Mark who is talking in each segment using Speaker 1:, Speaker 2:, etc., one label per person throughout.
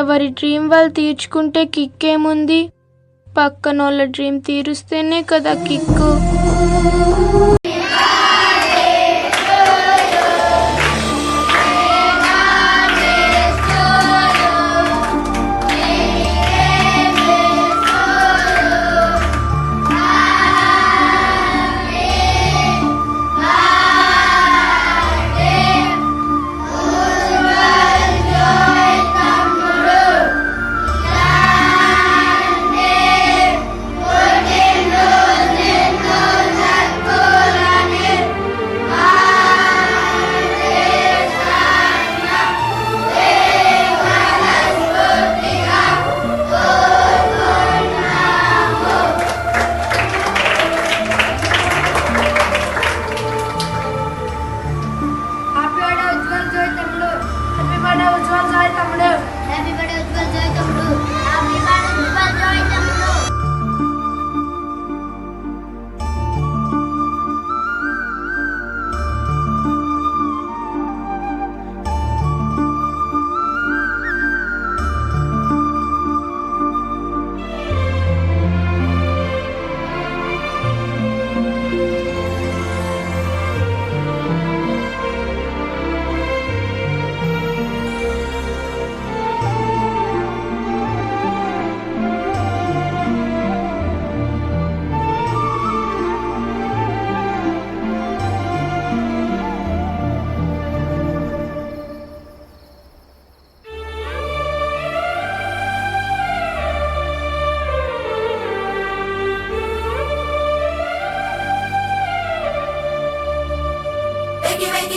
Speaker 1: ఎవరి డ్రీమ్ వాళ్ళు తీర్చుకుంటే కిక్కేముంది, పక్కనోళ్ళ డ్రీమ్ తీరుస్తేనే కదా kick.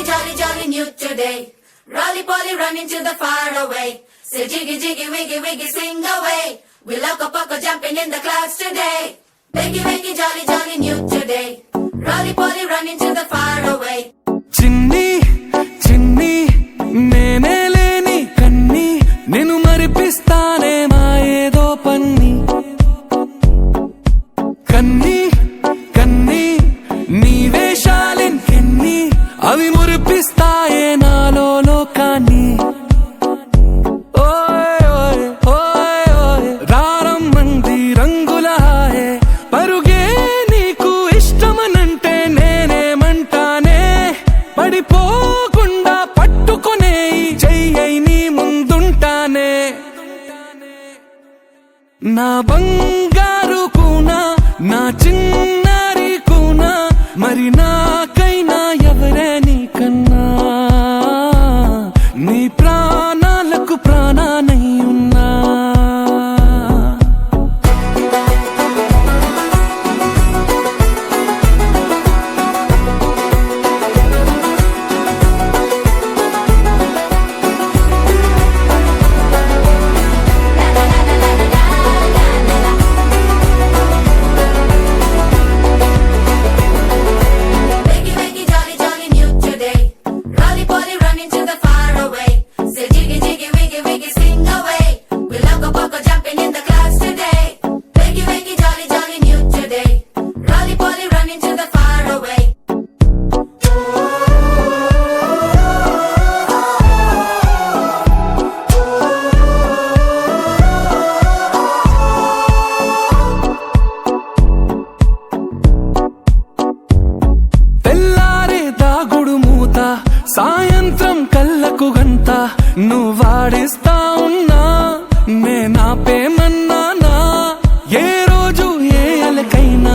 Speaker 2: Jolly, jolly new today. Rolly polly running to the far away. Say jiggy, jiggy, wiggy, wiggy, swing away. We loco poco jumping in the clouds today. Wiggy, wiggy, jolly, jolly new today. Rolly polly running to the far away.
Speaker 3: Chinni, chinni, nene leni kanni, nenu maripistane ma edo panni. Kanni, kanni, nee veshalin kenni. అవి మురిపిస్తాయే నాలో లోకాన్ని. రారమ్మంది రంగుల హాయే, పరుగే నీకు ఇష్టమనంటే నేనేమంటానే. పడిపోకుండా పట్టుకునే చెయ్యై నీ ముందుంటానే. నా బంగారు కూనా, నా చిన్నారి కూనా, మరి నాకైనా ఎవరే నీకన్నా. నీ ప్రాణాలకు ప్రాణానై ఉన్నా. సాయంత్రం కళ్ళకు గంట నువ్వాడిస్తా ఉన్నా, నేనాపేమన్నానా. ఏ రోజు ఏ అలకైనా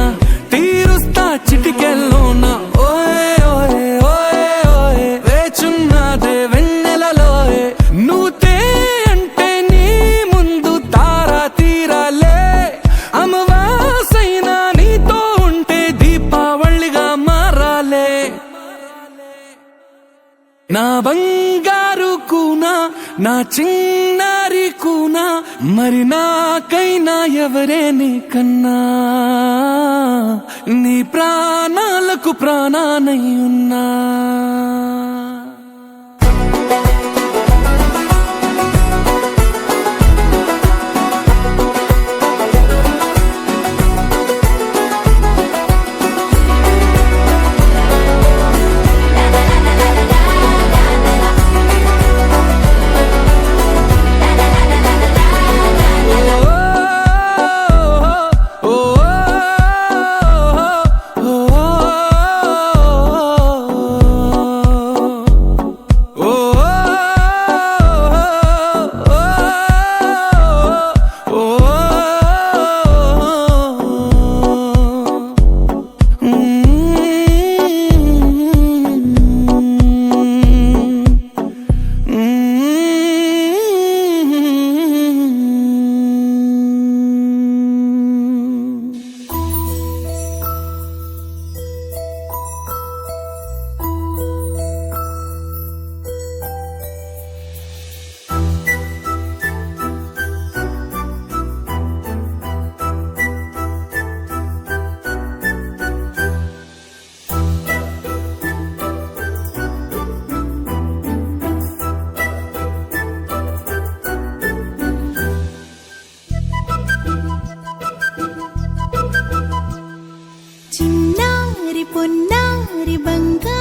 Speaker 3: తీరుస్తా చిటికెల్లోనా. ఓయే ఓయే ఓయే ఓయే వేచున్నదే వెన్నెలలోయే. నువ్వుతే అంటే నీ ముందు తారా తీరాలే. అమవాసైనా నీతో ఉంటే దీపావళిగా మారాలే. నా బంగారు కూనా, నా చిన్నారి కూనా, మరి నాకైనా ఎవరే నీకన్నా. నీ ప్రాణాలకు ప్రాణానై ఉన్నా.
Speaker 4: పొన్నారి బంగారు